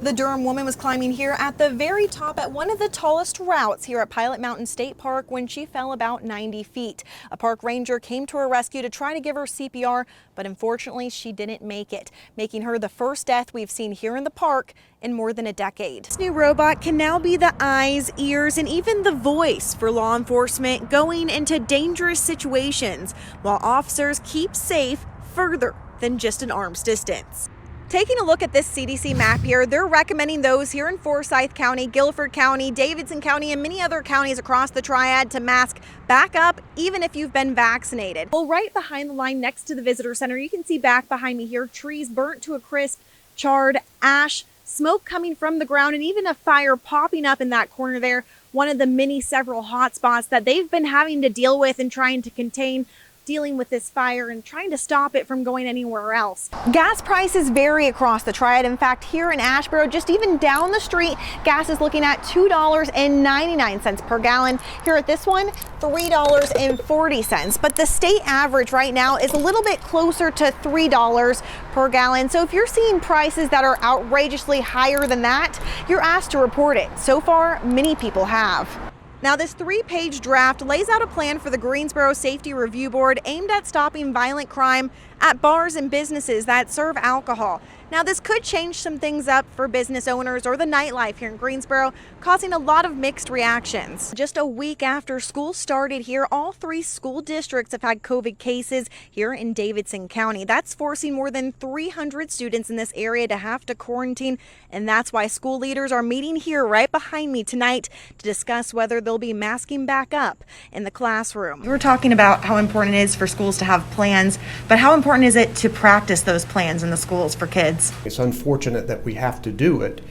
The Durham woman was climbing here at the very top at one of the tallest routes here at Pilot Mountain State Park when she fell about 90 feet. A park ranger came to her rescue to try to give her CPR, but unfortunately she didn't make it, making her the first death we've seen here in the park in more than a decade. This new robot can now be the eyes, ears, and even the voice for law enforcement going into dangerous situations, while officers keep safe further than just an arm's distance. Taking a look at this CDC map here, they're recommending those here in Forsyth County, Guilford County, Davidson County, and many other counties across the Triad to mask back up, even if you've been vaccinated. Well, right behind the line next to the visitor center, you can see back behind me here, trees burnt to a crisp, charred, ash, smoke coming from the ground, and even a fire popping up in that corner there. One of the several hot spots that they've been having to deal with and trying to contain, dealing with this fire and trying to stop it from going anywhere else. Gas prices vary across the Triad. In fact, here in Asheboro, just even down the street, gas is looking at $2.99 per gallon. Here at this one, $3.40. But the state average right now is a little bit closer to $3 per gallon. So if you're seeing prices that are outrageously higher than that, you're asked to report it. So far, many people have. Now, this 3-page draft lays out a plan for the Greensboro Safety Review Board aimed at stopping violent crime at bars and businesses that serve alcohol. Now, this could change some things up for business owners or the nightlife here in Greensboro, causing a lot of mixed reactions. Just a week after school started here, all 3 school districts have had COVID cases here in Davidson County. That's forcing more than 300 students in this area to have to quarantine, and that's why school leaders are meeting here right behind me tonight to discuss whether they'll be masking back up in the classroom. We were talking about how important it is for schools to have plans, but how important is it to practice those plans in the schools for kids? It's unfortunate that we have to do it,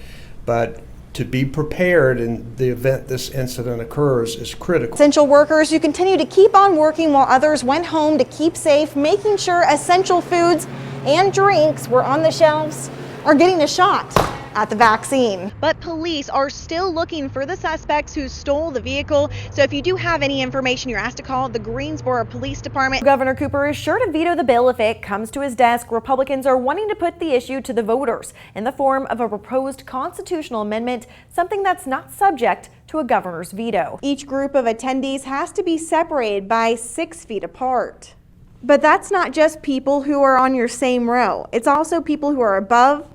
but to be prepared in the event this incident occurs is critical. Essential workers who continue to keep on working while others went home to keep safe, making sure essential foods and drinks were on the shelves, are getting a shot at the vaccine. But police are still looking for the suspects who stole the vehicle. So if you do have any information, you're asked to call the Greensboro Police Department. Governor Cooper is sure to veto the bill if it comes to his desk. Republicans are wanting to put the issue to the voters in the form of a proposed constitutional amendment, something that's not subject to a governor's veto. Each group of attendees has to be separated by 6 feet apart. But that's not just people who are on your same row. It's also people who are above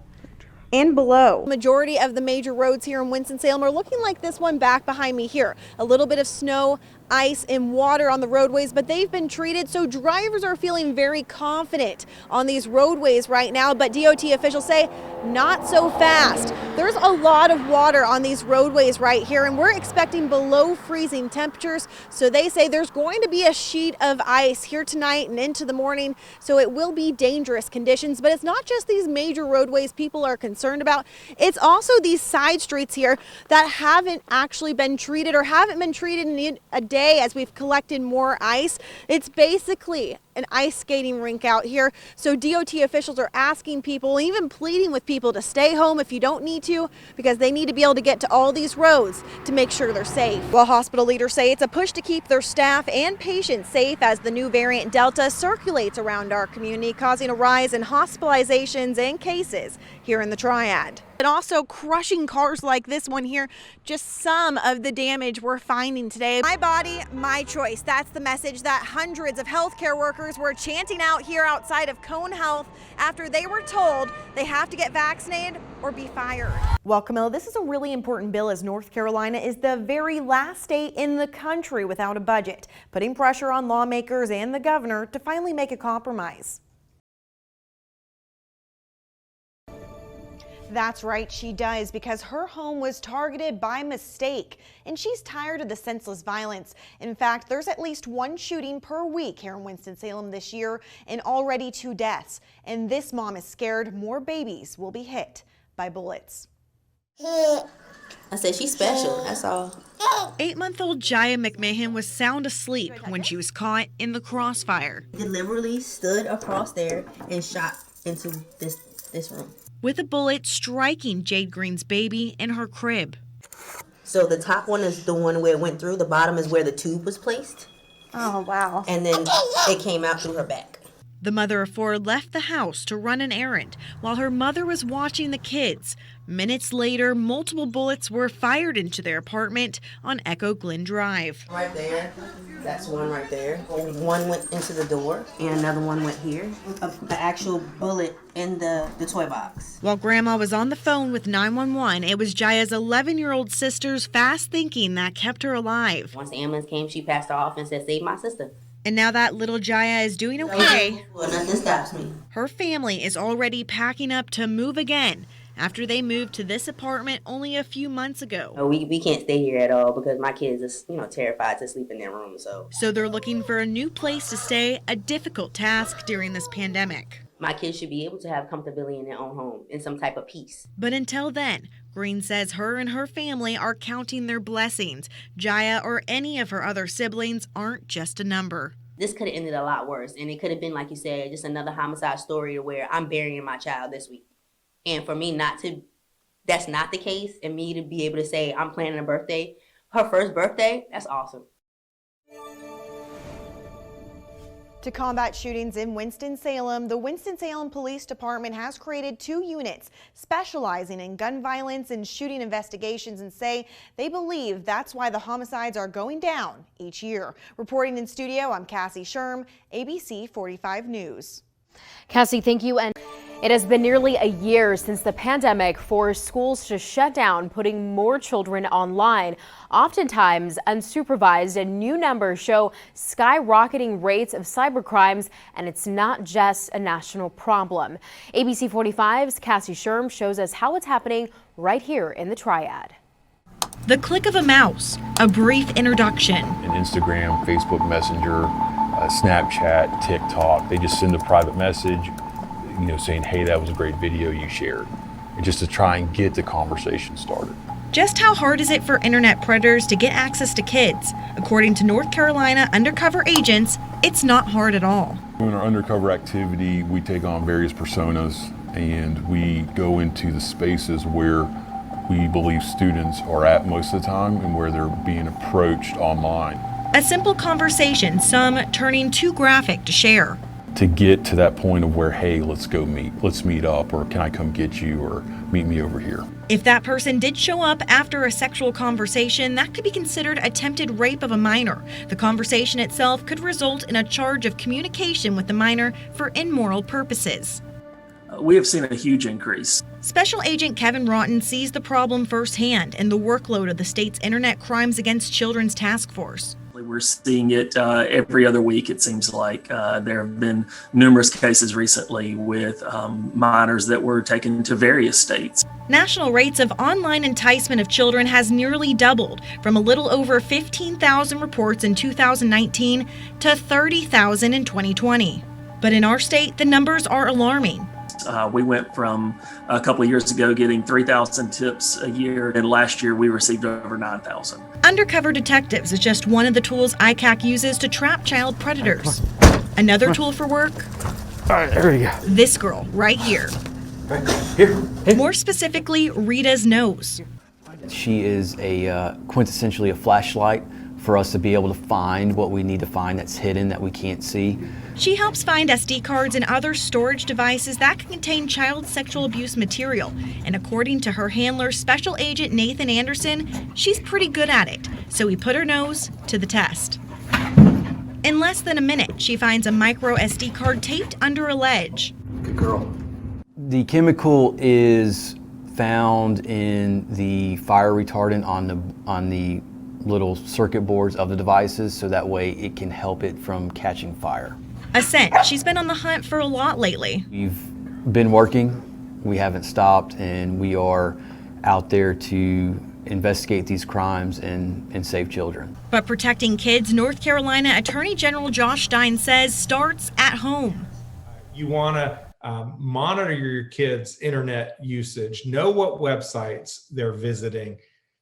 and below. Majority of the major roads here in Winston-Salem are looking like this one back behind me here. A little bit of snow, ice, and water on the roadways, but they've been treated, so drivers are feeling very confident on these roadways right now, but DOT officials say not so fast. There's a lot of water on these roadways right here, and we're expecting below freezing temperatures, so they say there's going to be a sheet of ice here tonight and into the morning, so it will be dangerous conditions. But it's not just these major roadways people are concerned about, it's also these side streets here that haven't actually been treated or haven't been treated in a day as we've collected more ice. It's basically an ice skating rink out here. So DOT officials are asking people, even pleading with people to stay home if you don't need to, because they need to be able to get to all these roads to make sure they're safe. While hospital leaders say it's a push to keep their staff and patients safe as the new variant Delta circulates around our community, causing a rise in hospitalizations and cases here in the Triad. And also crushing cars like this one here, just some of the damage we're finding today. My body, my choice. That's the message that hundreds of healthcare workers were chanting out here outside of Cone Health after they were told they have to get vaccinated or be fired. Well, Camilla, this is a really important bill as North Carolina is the very last state in the country without a budget, putting pressure on lawmakers and the governor to finally make a compromise. That's right, she does, because her home was targeted by mistake, and she's tired of the senseless violence. In fact, there's at least 1 shooting per week here in Winston-Salem this year, and already 2 deaths. And this mom is scared more babies will be hit by bullets. I said she's special, that's all. 8-month-old Jaya McMahon was sound asleep when she was caught in the crossfire. Deliberately stood across there and shot into this room, with a bullet striking Jade Green's baby in her crib. So the top one is the one where it went through. The bottom is where the tube was placed. Oh, wow. And then it came out through her back. The mother of four left the house to run an errand while her mother was watching the kids. Minutes later, multiple bullets were fired into their apartment on Echo Glen Drive. Right there, that's one right there. One went into the door and another one went here. The actual bullet in the toy box. While Grandma was on the phone with 911, it was Jaya's 11-year-old sister's fast thinking that kept her alive. Once the ambulance came, she passed off and said, "Save my sister." And now that little Jaya is doing okay, Well, nothing stops me. her family is already packing up to move again after they moved to this apartment only a few months ago. We can't stay here at all because my kids are terrified to sleep in their room. So they're looking for a new place to stay, a difficult task during this pandemic. My kids should be able to have comfortability in their own home, in some type of peace. But until then, Green says her and her family are counting their blessings. Jaya or any of her other siblings aren't just a number. This could have ended a lot worse, and it could have been, like you said, just another homicide story where I'm burying my child this week. And for me that's not the case, and me to be able to say I'm planning a birthday, her first birthday, that's awesome. To combat shootings in Winston-Salem, the Winston-Salem Police Department has created 2 units specializing in gun violence and shooting investigations and say they believe that's why the homicides are going down each year. Reporting in studio, I'm Cassie Schirm, ABC 45 News. Cassie, thank you. And it has been nearly a year since the pandemic forced schools to shut down, putting more children online, oftentimes unsupervised, and new numbers show skyrocketing rates of cybercrimes, and it's not just a national problem. ABC 45's Cassie Schirm shows us how it's happening right here in the Triad. The click of a mouse, a brief introduction. And Instagram, Facebook Messenger, Snapchat, TikTok, they just send a private message, saying, "Hey, that was a great video you shared," and just to try and get the conversation started. Just how hard is it for internet predators to get access to kids? According to North Carolina undercover agents, it's not hard at all. In our undercover activity, we take on various personas and we go into the spaces where we believe students are at most of the time and where they're being approached online. A simple conversation, some turning too graphic to share. To get to that point of where, hey, let's meet up, or can I come get you, or meet me over here. If that person did show up after a sexual conversation, that could be considered attempted rape of a minor. The conversation itself could result in a charge of communication with the minor for immoral purposes. We have seen a huge increase. Special Agent Kevin Rotten sees the problem firsthand in the workload of the state's Internet Crimes Against Children's Task Force. We're seeing it every other week. It seems like there have been numerous cases recently with minors that were taken to various states. National rates of online enticement of children has nearly doubled from a little over 15,000 reports in 2019 to 30,000 in 2020. But in our state, the numbers are alarming. We went from a couple of years ago getting 3,000 tips a year, and last year we received over 9,000. Undercover detectives is just one of the tools ICAC uses to trap child predators. Another tool for work? All right, there we go. This girl right here. Here. More specifically, Rita's nose. She is quintessentially a flashlight for us to be able to find what we need to find that's hidden, that we can't see. She helps find SD cards and other storage devices that can contain child sexual abuse material. And according to her handler, Special Agent Nathan Anderson, she's pretty good at it. So he put her nose to the test. In less than a minute, she finds a micro SD card taped under a ledge. Good girl. The chemical is found in the fire retardant on the little circuit boards of the devices, so that way it can help it from catching fire. A scent she's been on the hunt for a lot lately. We've been working, we haven't stopped, and we are out there to investigate these crimes and save children. But protecting kids, North Carolina Attorney General Josh Stein says starts at home. You want to monitor your kids' internet usage, know what websites they're visiting.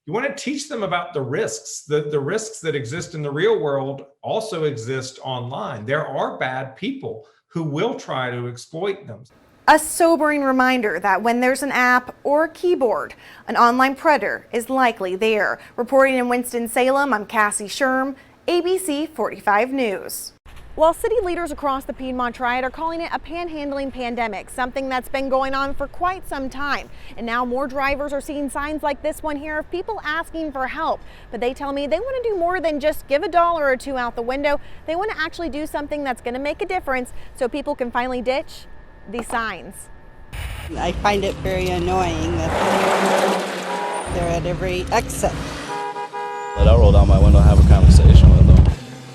You want to teach them about the risks. The risks that exist in the real world also exist online. There are bad people who will try to exploit them. A sobering reminder that when there's an app or a keyboard, an online predator is likely there. Reporting in Winston-Salem, I'm Cassie Schirm, ABC 45 News. While city leaders across the Piedmont Triad are calling it a panhandling pandemic, something that's been going on for quite some time. And now more drivers are seeing signs like this one here of people asking for help. But they tell me they want to do more than just give $1 or $2 out the window. They want to actually do something that's going to make a difference so people can finally ditch these signs. I find it very annoying that they're at every exit. I'll roll down my window and have a conversation with them.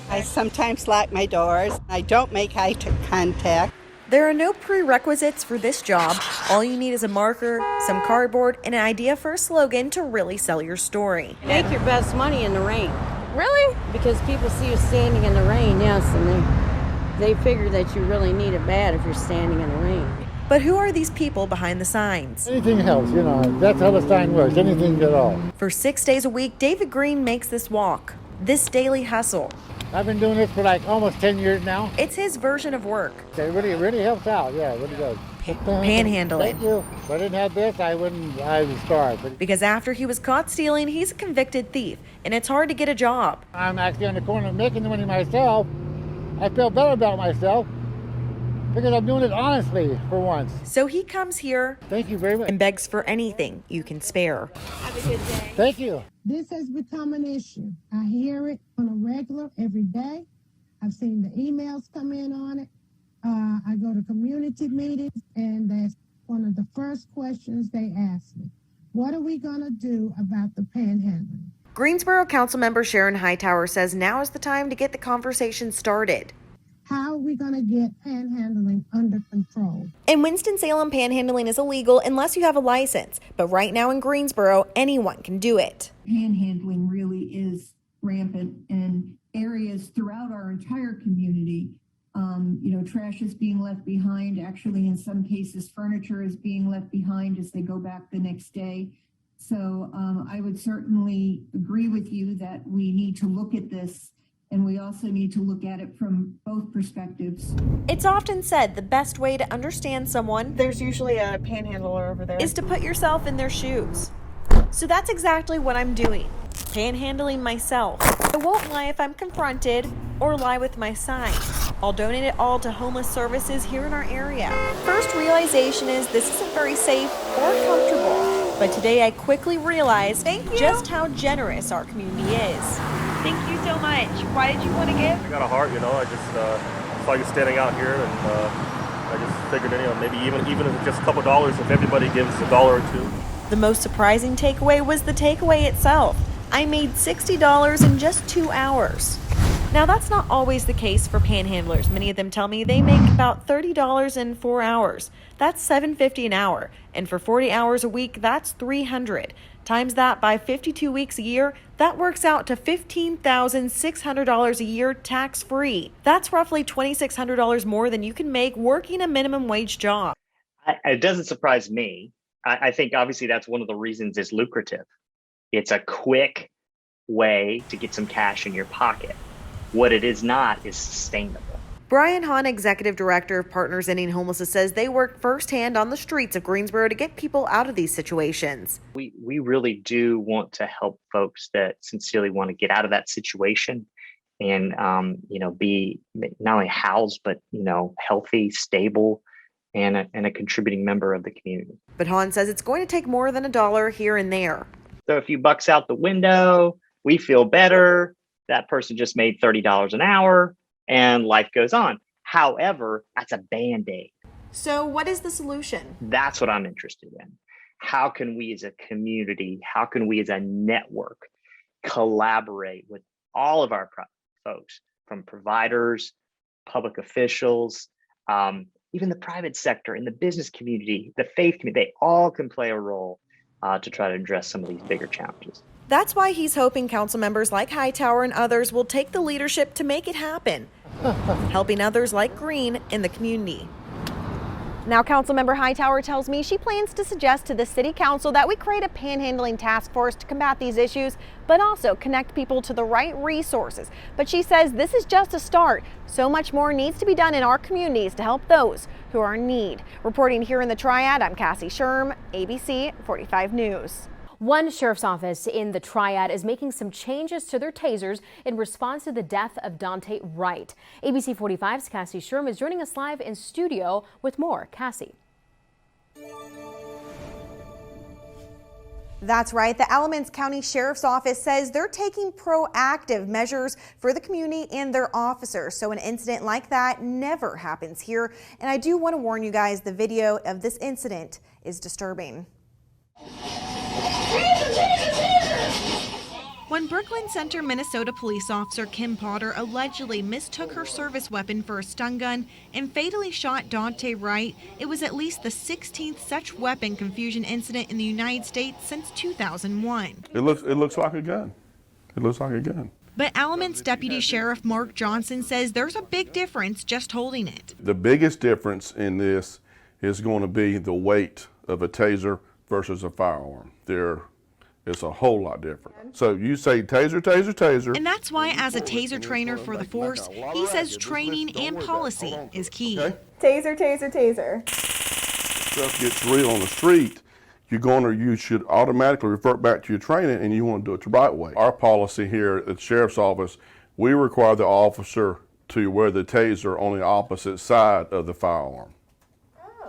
I sometimes lock my doors. I don't make eye contact. There are no prerequisites for this job. All you need is a marker, some cardboard, and an idea for a slogan to really sell your story. Make your best money in the rain. Really? Because people see you standing in the rain, yes, and they figure that you really need it bad if you're standing in the rain. But who are these people behind the signs? Anything helps, you know, that's how the sign works, anything at all. For 6 days a week, David Green makes this walk, this daily hustle. I've been doing this for like almost 10 years now. It's his version of work. It really helps out, yeah, it really does. Panhandling. Thank you. If I didn't have this, I would starve. Because after he was caught stealing, he's a convicted thief, and it's hard to get a job. I'm actually on the corner making the money myself. I feel better about myself because I'm doing it honestly for once. So he comes here. Thank you very much. And begs for anything you can spare. Have a good day. Thank you. This has become an issue. I hear it on a regular every day. I've seen the emails come in on it. I go to community meetings, and that's one of the first questions they ask me. What are we going to do about the panhandling? Greensboro Councilmember Sharon Hightower says now is the time to get the conversation started. How are we going to get panhandling under control? In Winston-Salem, panhandling is illegal unless you have a license. But right now in Greensboro, anyone can do it. Panhandling really is rampant in areas throughout our entire community. Trash is being left behind. Actually, in some cases, furniture is being left behind as they go back the next day. So I would certainly agree with you that we need to look at this, and we also need to look at it from both perspectives. It's often said the best way to understand someone, there's usually a panhandler over there, is to put yourself in their shoes. So that's exactly what I'm doing, panhandling myself. I won't lie if I'm confronted or lie with my sign. I'll donate it all to homeless services here in our area. First realization is this isn't very safe or comfortable, but today I quickly realized just how generous our community is. Thank you so much. Why did you want to give? I got a heart, I just saw you standing out here, and I just figured, maybe even if it's just a couple dollars, if everybody gives $1 or $2. The most surprising takeaway was the takeaway itself. I made $60 in just 2 hours. Now that's not always the case for panhandlers. Many of them tell me they make about $30 in 4 hours. That's $7.50 an hour. And for 40 hours a week, that's $300. Times that by 52 weeks a year, that works out to $15,600 a year tax-free. That's roughly $2,600 more than you can make working a minimum wage job. It doesn't surprise me. I think obviously that's one of the reasons it's lucrative. It's a quick way to get some cash in your pocket. What it is not is sustainable. Brian Hahn, Executive Director of Partners Ending Homelessness, says they work firsthand on the streets of Greensboro to get people out of these situations. We really do want to help folks that sincerely want to get out of that situation and, be not only housed, but, healthy, stable, and a contributing member of the community. But Hahn says it's going to take more than $1 here and there. So a few bucks out the window, we feel better. That person just made $30 an hour and life goes on. However, that's a Band-Aid. So what is the solution? That's what I'm interested in. How can we as a community, how can we as a network collaborate with all of our folks, from providers, public officials, even the private sector and the business community, the faith community, they all can play a role to try to address some of these bigger challenges. That's why he's hoping council members like Hightower and others will take the leadership to make it happen, helping others like Green in the community. Now, Councilmember Hightower tells me she plans to suggest to the City Council that we create a panhandling task force to combat these issues, but also connect people to the right resources. But she says this is just a start. So much more needs to be done in our communities to help those who are in need. Reporting here in the Triad, I'm Cassie Schirm, ABC 45 News. One sheriff's office in the Triad is making some changes to their tasers in response to the death of Dante Wright. ABC 45's Cassie Schirm is joining us live in studio with more. Cassie. That's right. The Alamance County Sheriff's Office says they're taking proactive measures for the community and their officers, so an incident like that never happens here. And I do want to warn you guys, the video of this incident is disturbing. When Brooklyn Center, Minnesota police officer Kim Potter allegedly mistook her service weapon for a stun gun and fatally shot Dante Wright, it was at least the 16th such weapon confusion incident in the United States since 2001. It looks like a gun. It looks like a gun. But Alamance Deputy Sheriff Mark Johnson says there's a big difference just holding it. The biggest difference in this is going to be the weight of a taser versus a firearm. It's a whole lot different. So you say taser, taser, taser. And that's why, as a taser trainer for the force, he says training and policy is key. Okay. Taser, taser, taser. Stuff gets real on the street, you should automatically revert back to your training, and you want to do it the right way. Our policy here at the Sheriff's Office, we require the officer to wear the taser on the opposite side of the firearm.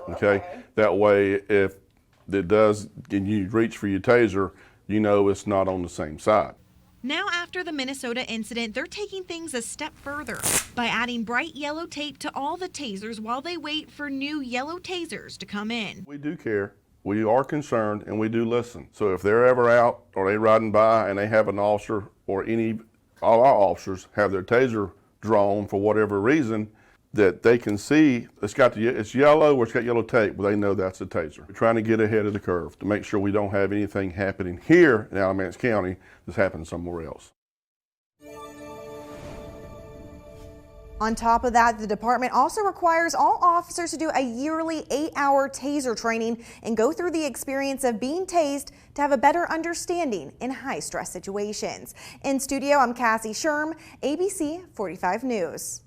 Okay? That way, if it does, and you reach for your taser, you know it's not on the same side. Now, after the Minnesota incident, they're taking things a step further by adding bright yellow tape to all the tasers while they wait for new yellow tasers to come in. We do care, we are concerned, and we do listen. So if they're ever out or they riding by and they have an officer or all our officers have their taser drawn for whatever reason, that they can see it's yellow or it's got yellow tape, but they know that's a taser. We're trying to get ahead of the curve to make sure we don't have anything happening here in Alamance County that's happening somewhere else. On top of that, the department also requires all officers to do a yearly 8-hour taser training and go through the experience of being tased to have a better understanding in high-stress situations. In studio, I'm Cassie Schirm, ABC 45 News.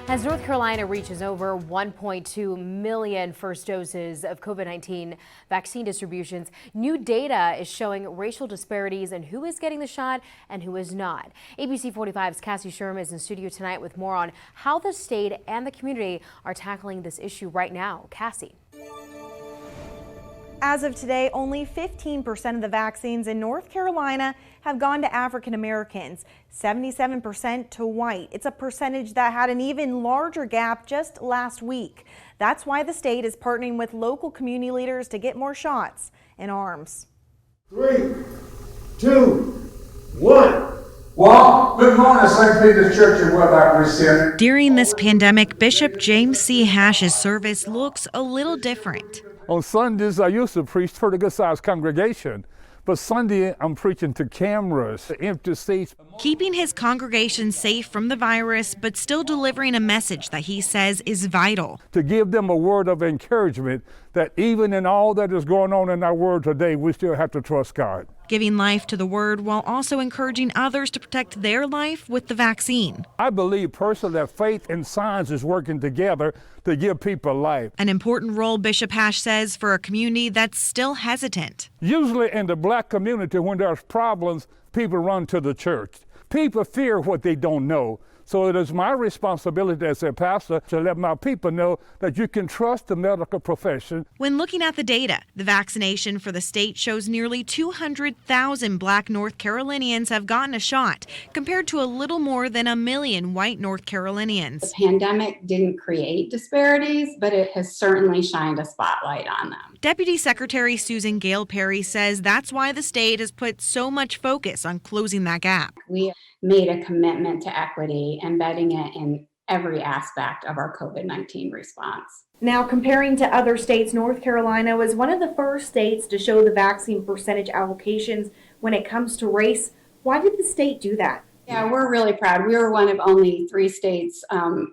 As North Carolina reaches over 1.2 million first doses of COVID-19 vaccine distributions, new data is showing racial disparities in who is getting the shot and who is not. ABC 45's Cassie Schirm is in studio tonight with more on how the state and the community are tackling this issue right now. Cassie. As of today, only 15% of the vaccines in North Carolina have gone to African Americans, 77% to white. It's a percentage that had an even larger gap just last week. That's why the state is partnering with local community leaders to get more shots in arms. 3, 2, 1. Well, good morning, St. Peter's Church in Woodlock Center. During this pandemic, Bishop James C. Hash's service looks a little different. On Sundays, I used to preach pretty good sized congregation, but Sunday I'm preaching to cameras, empty seats. Keeping his congregation safe from the virus, but still delivering a message that he says is vital. To give them a word of encouragement that even in all that is going on in our world today, we still have to trust God. Giving life to the word while also encouraging others to protect their life with the vaccine. I believe personally that faith and science is working together to give people life. An important role, Bishop Hash says, for a community that's still hesitant. Usually in the black community, when there's problems, people run to the church. People fear what they don't know. So it is my responsibility as a pastor to let my people know that you can trust the medical profession. When looking at the data, the vaccination for the state shows nearly 200,000 black North Carolinians have gotten a shot, compared to a little more than 1 million white North Carolinians. The pandemic didn't create disparities, but it has certainly shined a spotlight on them. Deputy Secretary Susan Gale Perry says that's why the state has put so much focus on closing that gap. We made a commitment to equity, embedding it in every aspect of our COVID-19 response. Now, comparing to other states, North Carolina was one of the first states to show the vaccine percentage allocations when it comes to race. Why did the state do that? Yeah, we're really proud. We were one of only 3 states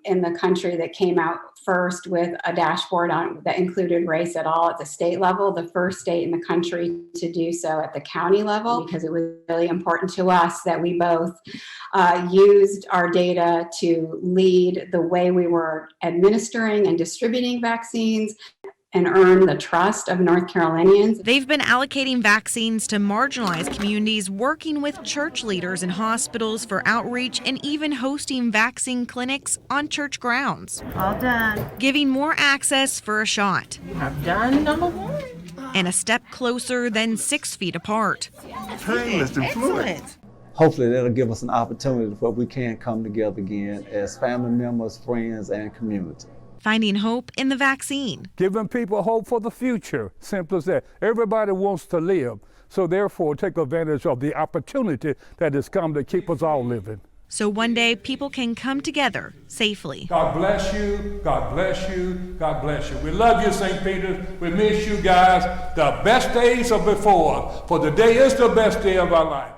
in the country that came out first with a dashboard that included race at all at the state level, the first state in the country to do so at the county level, because it was really important to us that we both used our data to lead the way we were administering and distributing vaccines, and earn the trust of North Carolinians. They've been allocating vaccines to marginalized communities, working with church leaders and hospitals for outreach, and even hosting vaccine clinics on church grounds. All done. Giving more access for a shot. I've done number one. And a step closer than 6 feet apart. Excellent. Hopefully that'll give us an opportunity where we can come together again as family members, friends, and community. Finding hope in the vaccine. Giving people hope for the future. Simple as that. Everybody wants to live. So therefore, take advantage of the opportunity that has come to keep us all living. So one day people can come together safely. God bless you. God bless you. God bless you. We love you, St. Peter. We miss you guys. The best days are before us, for the day is the best day of our life.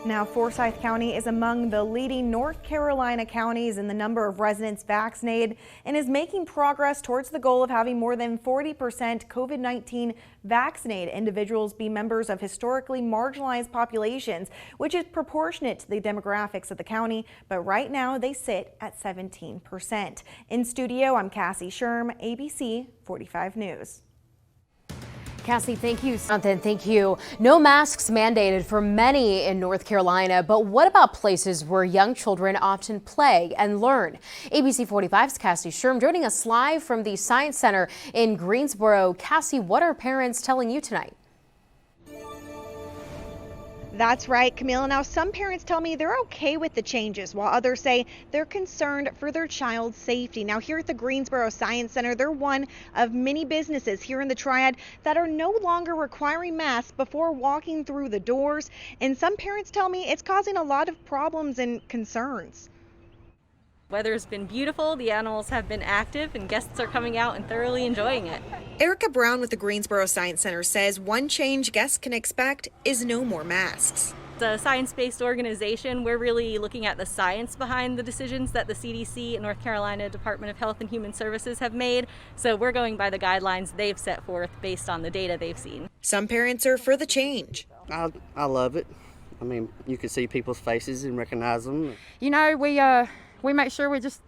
Now, Forsyth County is among the leading North Carolina counties in the number of residents vaccinated and is making progress towards the goal of having more than 40% COVID-19 vaccinated individuals be members of historically marginalized populations, which is proportionate to the demographics of the county, but right now they sit at 17%. In studio, I'm Cassie Schirm, ABC 45 News. Cassie, thank you. Jonathan, thank you. No masks mandated for many in North Carolina, but what about places where young children often play and learn? ABC 45's Cassie Schirm joining us live from the Science Center in Greensboro. Cassie, what are parents telling you tonight? That's right, Camille. Now, some parents tell me they're okay with the changes, while others say they're concerned for their child's safety. Now, here at the Greensboro Science Center, they're one of many businesses here in the Triad that are no longer requiring masks before walking through the doors. And some parents tell me it's causing a lot of problems and concerns. Weather's been beautiful, the animals have been active, and guests are coming out and thoroughly enjoying it. Erica Brown with the Greensboro Science Center says one change guests can expect is no more masks. It's a science-based organization. We're really looking at the science behind the decisions that the CDC and North Carolina Department of Health and Human Services have made. So we're going by the guidelines they've set forth based on the data they've seen. Some parents are for the change. I love it. I mean, you can see people's faces and recognize them. You know, we make sure we just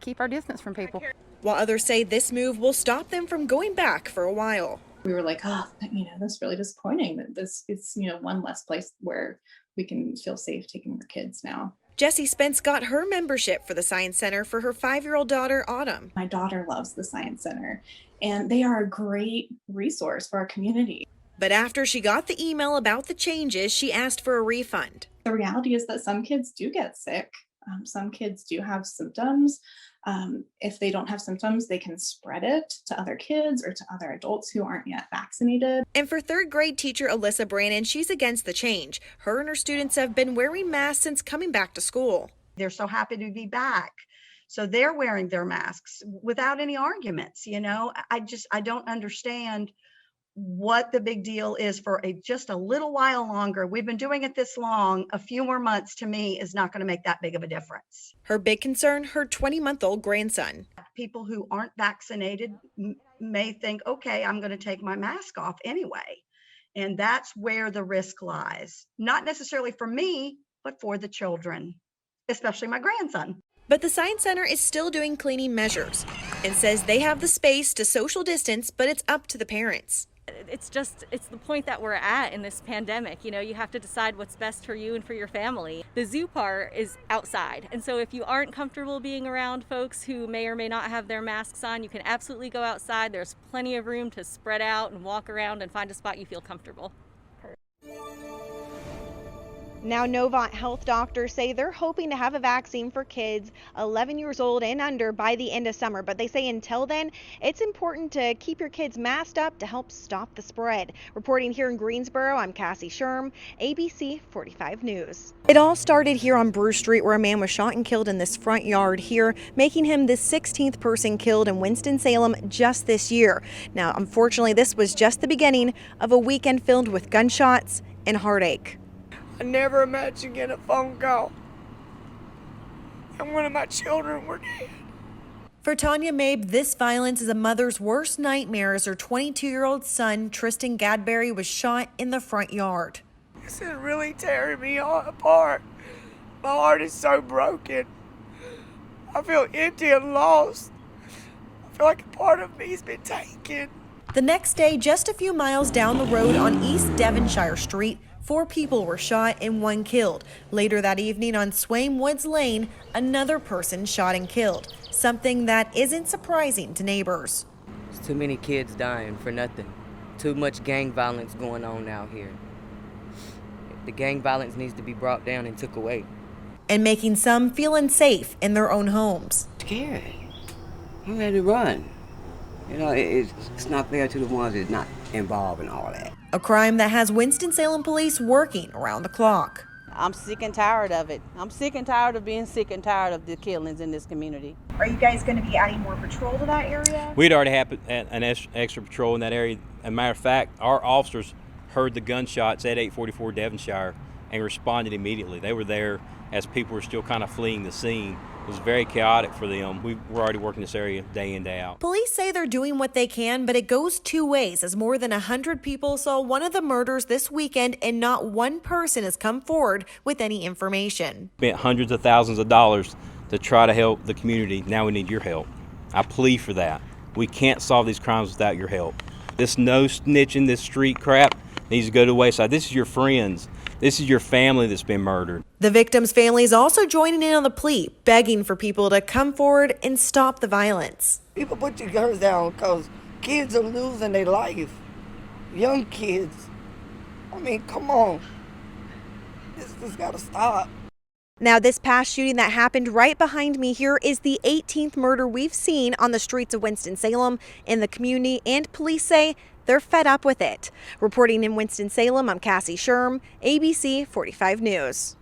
keep our distance from people. While others say this move will stop them from going back for a while. We were like, oh, that's really disappointing that this is, one less place where we can feel safe taking our kids now. Jessie Spence got her membership for the Science Center for her 5-year-old daughter, Autumn. My daughter loves the Science Center, and they are a great resource for our community. But after she got the email about the changes, she asked for a refund. The reality is that some kids do get sick. Some kids do have symptoms. If they don't have symptoms, they can spread it to other kids or to other adults who aren't yet vaccinated. And for 3rd grade teacher Alyssa Brannon, she's against the change. Her and her students have been wearing masks since coming back to school. They're so happy to be back. So they're wearing their masks without any arguments. I don't understand what the big deal is for just a little while longer. We've been doing it this long. A few more months to me is not going to make that big of a difference. Her big concern, her 20-month-old grandson. People who aren't vaccinated may think, okay, I'm going to take my mask off anyway. And that's where the risk lies. Not necessarily for me, but for the children, especially my grandson. But the Science Center is still doing cleaning measures and says they have the space to social distance, but it's up to the parents. It's the point that we're at in this pandemic. You have to decide what's best for you and for your family. The zoo part is outside. And so if you aren't comfortable being around folks who may or may not have their masks on, you can absolutely go outside. There's plenty of room to spread out and walk around and find a spot you feel comfortable. Now, Novant health doctors say they're hoping to have a vaccine for kids 11 years old and under by the end of summer. But they say until then, it's important to keep your kids masked up to help stop the spread. Reporting here in Greensboro, I'm Cassie Schirm, ABC 45 News. It all started here on Bruce Street, where a man was shot and killed in this front yard here, making him the 16th person killed in Winston-Salem just this year. Now, unfortunately, this was just the beginning of a weekend filled with gunshots and heartache. I never imagined getting a phone call and one of my children were dead. For Tanya Mabe, this violence is a mother's worst nightmare as her 22-year-old son, Tristan Gadberry, was shot in the front yard. This is really tearing me apart. My heart is so broken. I feel empty and lost. I feel like a part of me's been taken. The next day, just a few miles down the road on East Devonshire Street, 4 people were shot and 1 killed. Later that evening on Swaim Woods Lane, another person shot and killed, something that isn't surprising to neighbors. There's too many kids dying for nothing. Too much gang violence going on out here. The gang violence needs to be brought down and took away. And making some feel unsafe in their own homes. Scared. I'm ready to run. You know, it's not fair to the ones that's not involved in all that. A crime that has Winston-Salem police working around the clock. I'm sick and tired of it. I'm sick and tired of being sick and tired of the killings in this community. Are you guys going to be adding more patrol to that area? We'd already had an extra patrol in that area. As a matter of fact, our officers heard the gunshots at 844 Devonshire and responded immediately. They were there as people were still kind of fleeing the scene. It was very chaotic for them. We were already working this area day in, day out. Police say they're doing what they can, but it goes 2 ways, as more than 100 people saw one of the murders this weekend and not one person has come forward with any information. Spent hundreds of thousands of dollars to try to help the community. Now we need your help. I plead for that. We can't solve these crimes without your help. This no snitching, this street crap needs to go to the wayside. This is your friends. This is your family that's been murdered. The victims' families also joining in on the plea, begging for people to come forward and stop the violence. People put your guns down because kids are losing their life. Young kids. I mean, come on. This has got to stop. Now, this past shooting that happened right behind me here is the 18th murder we've seen on the streets of Winston-Salem in the community, and police say they're fed up with it. Reporting in Winston-Salem, I'm Cassie Schirm, ABC 45 News.